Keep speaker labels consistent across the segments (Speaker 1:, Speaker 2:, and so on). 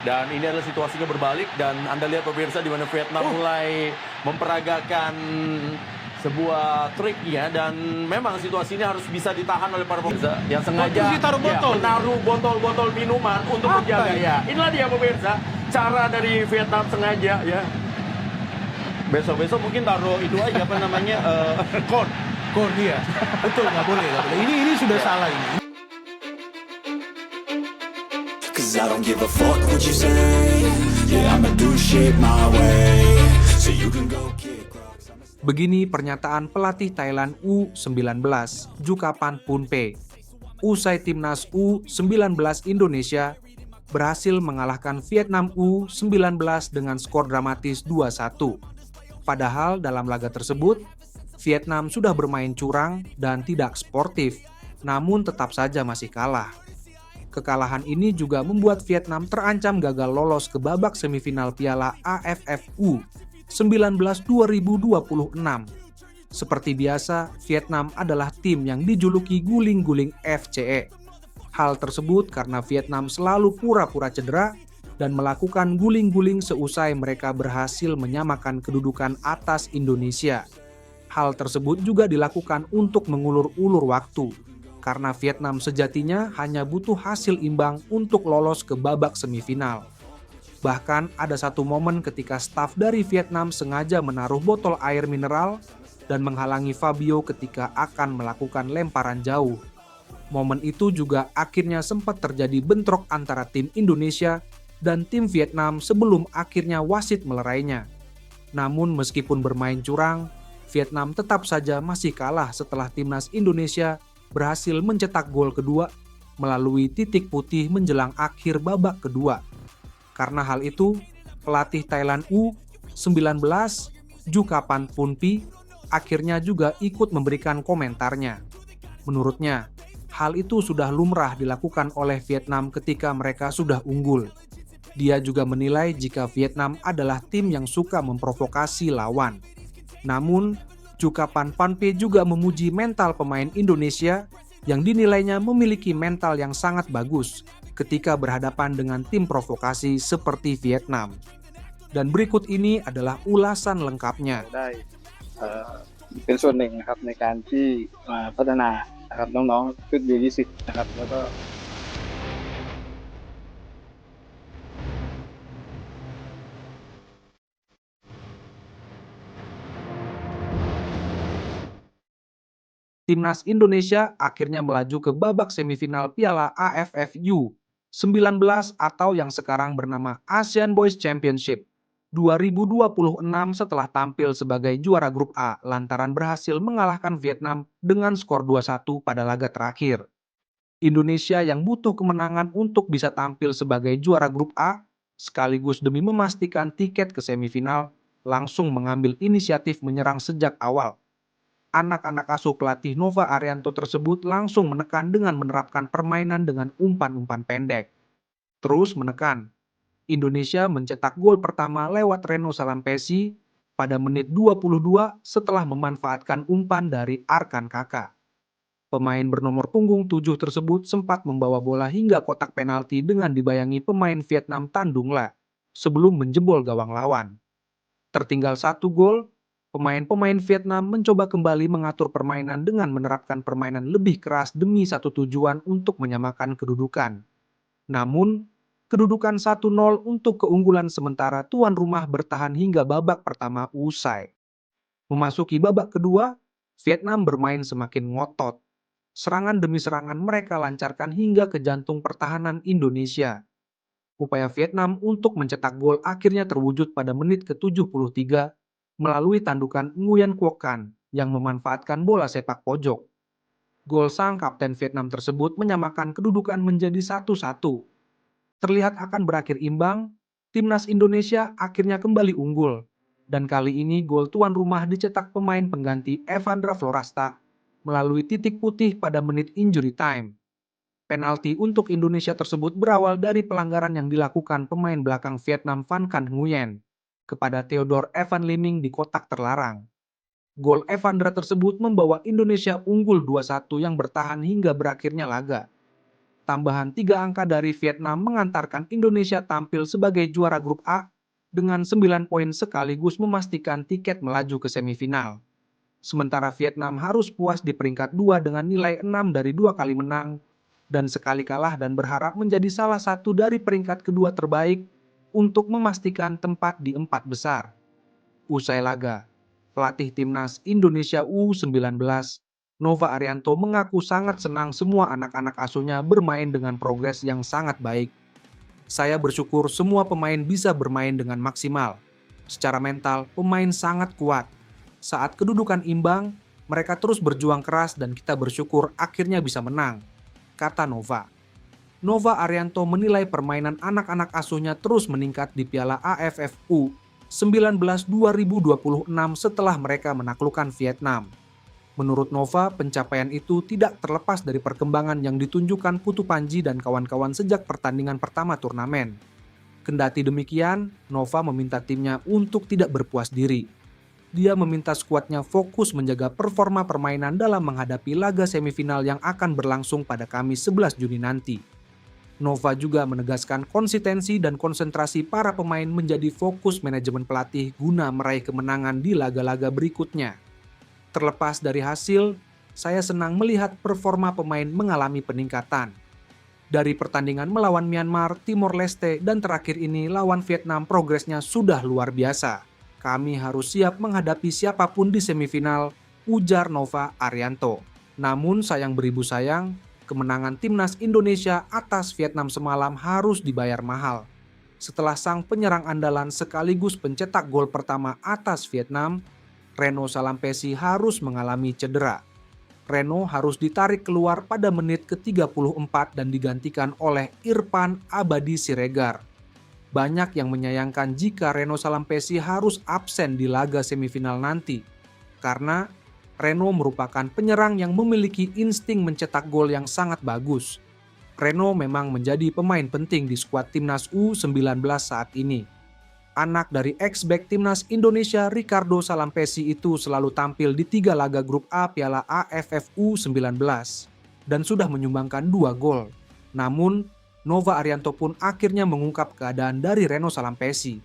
Speaker 1: Dan ini adalah situasinya berbalik dan Anda lihat pemirsa di mana Vietnam mulai memperagakan sebuah triknya dan memang situasi ini harus bisa ditahan oleh para pemirsa yang sengaja
Speaker 2: terus ditaruh botol.
Speaker 1: menaruh botol-botol minuman untuk
Speaker 2: Apa
Speaker 1: menjaga
Speaker 2: ini?
Speaker 1: ya. Inilah dia pemirsa, cara dari Vietnam sengaja ya. Besok-besok mungkin taruh itu aja apa namanya
Speaker 2: Kon dia. Betul, nggak boleh. Ini sudah salah ini.
Speaker 3: Cause I don't give a fuck what you say. Yeah, I'ma do shit my way. So you can go kick rocks.
Speaker 4: Begini pernyataan pelatih Thailand U19, Jukapan Punpe. Usai timnas U19 Indonesia berhasil mengalahkan Vietnam U19 dengan skor dramatis 2-1. Padahal dalam laga tersebut, Vietnam sudah bermain curang dan tidak sportif, namun tetap saja masih kalah. Kekalahan ini juga membuat Vietnam terancam gagal lolos ke babak semifinal Piala AFF U19 2026. Seperti biasa, Vietnam adalah tim yang dijuluki guling-guling FCE. Hal tersebut karena Vietnam selalu pura-pura cedera dan melakukan guling-guling seusai mereka berhasil menyamakan kedudukan atas Indonesia. Hal tersebut juga dilakukan untuk mengulur-ulur waktu, karena Vietnam sejatinya hanya butuh hasil imbang untuk lolos ke babak semifinal. Bahkan ada satu momen ketika staf dari Vietnam sengaja menaruh botol air mineral dan menghalangi Fabio ketika akan melakukan lemparan jauh. Momen itu juga akhirnya sempat terjadi bentrok antara tim Indonesia dan tim Vietnam sebelum akhirnya wasit melerainya. Namun meskipun bermain curang, Vietnam tetap saja masih kalah setelah timnas Indonesia berhasil mencetak gol kedua melalui titik putih menjelang akhir babak kedua. Karena hal itu, pelatih Thailand U19, Jukapan Punpi, akhirnya juga ikut memberikan komentarnya. Menurutnya, hal itu sudah lumrah dilakukan oleh Vietnam ketika mereka sudah unggul. Dia juga menilai jika Vietnam adalah tim yang suka memprovokasi lawan. Namun, Jukapan Punpe juga memuji mental pemain Indonesia yang dinilainya memiliki mental yang sangat bagus ketika berhadapan dengan tim provokasi seperti Vietnam. Dan berikut ini adalah ulasan lengkapnya.
Speaker 5: ได้เป็นส่วนหนึ่งนะครับในการที่พัฒนานะครับน้องๆชุด U20 นะครับแล้วก็
Speaker 4: Timnas Indonesia akhirnya melaju ke babak semifinal Piala AFF U19 atau yang sekarang bernama Asian Boys Championship 2026 setelah tampil sebagai juara grup A lantaran berhasil mengalahkan Vietnam dengan skor 2-1 pada laga terakhir. Indonesia yang butuh kemenangan untuk bisa tampil sebagai juara grup A sekaligus demi memastikan tiket ke semifinal langsung mengambil inisiatif menyerang sejak awal. Anak-anak asuh pelatih Nova Arianto tersebut langsung menekan dengan menerapkan permainan dengan umpan-umpan pendek. Terus menekan. Indonesia mencetak gol pertama lewat Reno Salampesi pada menit 22 setelah memanfaatkan umpan dari Arkan Kakak. Pemain bernomor punggung 7 tersebut sempat membawa bola hingga kotak penalti dengan dibayangi pemain Vietnam Tan Dung La sebelum menjebol gawang lawan. Tertinggal 1 gol, pemain-pemain Vietnam mencoba kembali mengatur permainan dengan menerapkan permainan lebih keras demi satu tujuan untuk menyamakan kedudukan. Namun, kedudukan 1-0 untuk keunggulan sementara tuan rumah bertahan hingga babak pertama usai. Memasuki babak kedua, Vietnam bermain semakin ngotot. Serangan demi serangan mereka lancarkan hingga ke jantung pertahanan Indonesia. Upaya Vietnam untuk mencetak gol akhirnya terwujud pada menit ke-73 melalui tandukan Nguyen Quoc Can yang memanfaatkan bola sepak pojok. Gol sang kapten Vietnam tersebut menyamakan kedudukan menjadi 1-1. Terlihat akan berakhir imbang, timnas Indonesia akhirnya kembali unggul. Dan kali ini gol tuan rumah dicetak pemain pengganti Evandra Florasta melalui titik putih pada menit injury time. Penalti untuk Indonesia tersebut berawal dari pelanggaran yang dilakukan pemain belakang Vietnam Van Can Nguyen kepada Theodore Evan Liming di kotak terlarang. Gol Evandra tersebut membawa Indonesia unggul 2-1 yang bertahan hingga berakhirnya laga. Tambahan 3 angka dari Vietnam mengantarkan Indonesia tampil sebagai juara grup A dengan 9 poin sekaligus memastikan tiket melaju ke semifinal. Sementara Vietnam harus puas di peringkat 2 dengan nilai 6 dari 2 kali menang dan sekali kalah dan berharap menjadi salah satu dari peringkat kedua terbaik untuk memastikan tempat di 4 besar. Usai laga, pelatih timnas Indonesia U19, Nova Arianto mengaku sangat senang semua anak-anak asuhnya bermain dengan progres yang sangat baik. Saya bersyukur semua pemain bisa bermain dengan maksimal. Secara mental, pemain sangat kuat. Saat kedudukan imbang, mereka terus berjuang keras dan kita bersyukur akhirnya bisa menang, kata Nova. Nova Arianto menilai permainan anak-anak asuhnya terus meningkat di Piala AFF U19 2026 setelah mereka menaklukkan Vietnam. Menurut Nova, pencapaian itu tidak terlepas dari perkembangan yang ditunjukkan Putu Panji dan kawan-kawan sejak pertandingan pertama turnamen. Kendati demikian, Nova meminta timnya untuk tidak berpuas diri. Dia meminta skuadnya fokus menjaga performa permainan dalam menghadapi laga semifinal yang akan berlangsung pada Kamis 11 Juni nanti. Nova juga menegaskan konsistensi dan konsentrasi para pemain menjadi fokus manajemen pelatih guna meraih kemenangan di laga-laga berikutnya. Terlepas dari hasil, saya senang melihat performa pemain mengalami peningkatan. Dari pertandingan melawan Myanmar, Timor Leste, dan terakhir ini lawan Vietnam, progresnya sudah luar biasa. Kami harus siap menghadapi siapapun di semifinal, ujar Nova Arianto. Namun sayang beribu sayang, kemenangan timnas Indonesia atas Vietnam semalam harus dibayar mahal. Setelah sang penyerang andalan sekaligus pencetak gol pertama atas Vietnam, Reno Salampesi harus mengalami cedera. Reno harus ditarik keluar pada menit ke-34 dan digantikan oleh Irfan Abadi Siregar. Banyak yang menyayangkan jika Reno Salampesi harus absen di laga semifinal nanti, karena Reno merupakan penyerang yang memiliki insting mencetak gol yang sangat bagus. Reno memang menjadi pemain penting di skuad timnas U19 saat ini. Anak dari ex-back timnas Indonesia Ricardo Salampesi itu selalu tampil di 3 laga grup A Piala AFF U19 dan sudah menyumbangkan 2 gol. Namun, Nova Arianto pun akhirnya mengungkap keadaan dari Reno Salampesi.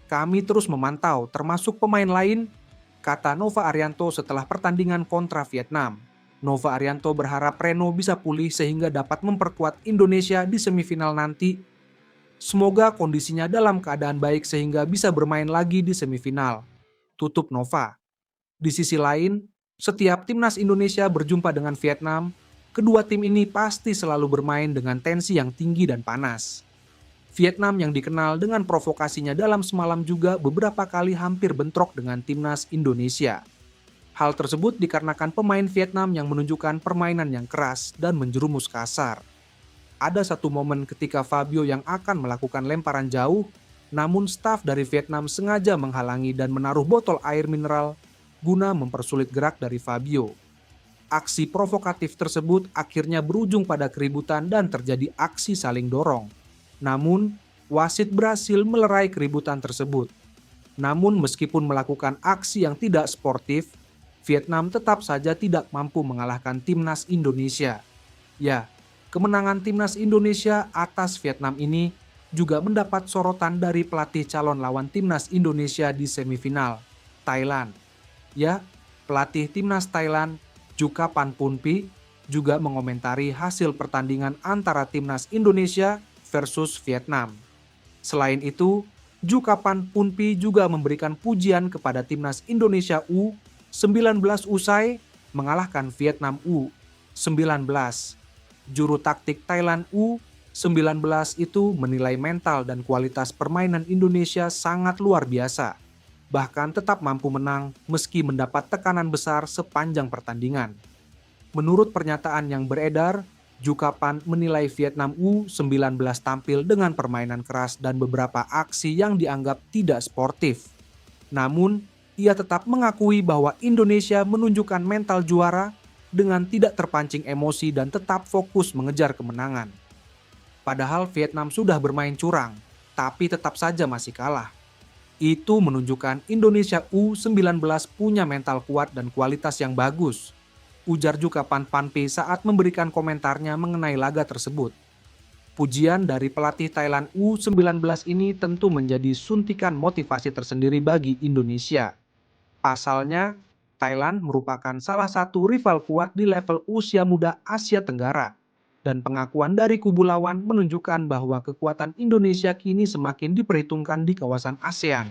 Speaker 4: Kami terus memantau termasuk pemain lain, kata Nova Arianto setelah pertandingan kontra Vietnam. Nova Arianto berharap Reno bisa pulih sehingga dapat memperkuat Indonesia di semifinal nanti. Semoga kondisinya dalam keadaan baik sehingga bisa bermain lagi di semifinal, tutup Nova. Di sisi lain, setiap timnas Indonesia berjumpa dengan Vietnam, kedua tim ini pasti selalu bermain dengan tensi yang tinggi dan panas. Vietnam yang dikenal dengan provokasinya dalam semalam juga beberapa kali hampir bentrok dengan timnas Indonesia. Hal tersebut dikarenakan pemain Vietnam yang menunjukkan permainan yang keras dan menjerumus kasar. Ada satu momen ketika Fabio yang akan melakukan lemparan jauh, namun staf dari Vietnam sengaja menghalangi dan menaruh botol air mineral guna mempersulit gerak dari Fabio. Aksi provokatif tersebut akhirnya berujung pada keributan dan terjadi aksi saling dorong. Namun, wasit berhasil melerai keributan tersebut. Namun meskipun melakukan aksi yang tidak sportif, Vietnam tetap saja tidak mampu mengalahkan timnas Indonesia. Ya, kemenangan timnas Indonesia atas Vietnam ini juga mendapat sorotan dari pelatih calon lawan timnas Indonesia di semifinal, Thailand. Ya, pelatih timnas Thailand, Jukapan Punpi, juga mengomentari hasil pertandingan antara timnas Indonesia versus Vietnam. Selain itu, Jukapan Punpi juga memberikan pujian kepada timnas Indonesia U19 usai mengalahkan Vietnam U19. Juru taktik Thailand U19 itu menilai mental dan kualitas permainan Indonesia sangat luar biasa. Bahkan tetap mampu menang meski mendapat tekanan besar sepanjang pertandingan. Menurut pernyataan yang beredar, Jukapan menilai Vietnam U19 tampil dengan permainan keras dan beberapa aksi yang dianggap tidak sportif. Namun, ia tetap mengakui bahwa Indonesia menunjukkan mental juara dengan tidak terpancing emosi dan tetap fokus mengejar kemenangan. Padahal Vietnam sudah bermain curang, tapi tetap saja masih kalah. Itu menunjukkan Indonesia U19 punya mental kuat dan kualitas yang bagus, ujar Jukapan Punpi saat memberikan komentarnya mengenai laga tersebut. Pujian dari pelatih Thailand U19 ini tentu menjadi suntikan motivasi tersendiri bagi Indonesia. Pasalnya, Thailand merupakan salah satu rival kuat di level usia muda Asia Tenggara. Dan pengakuan dari kubu lawan menunjukkan bahwa kekuatan Indonesia kini semakin diperhitungkan di kawasan ASEAN.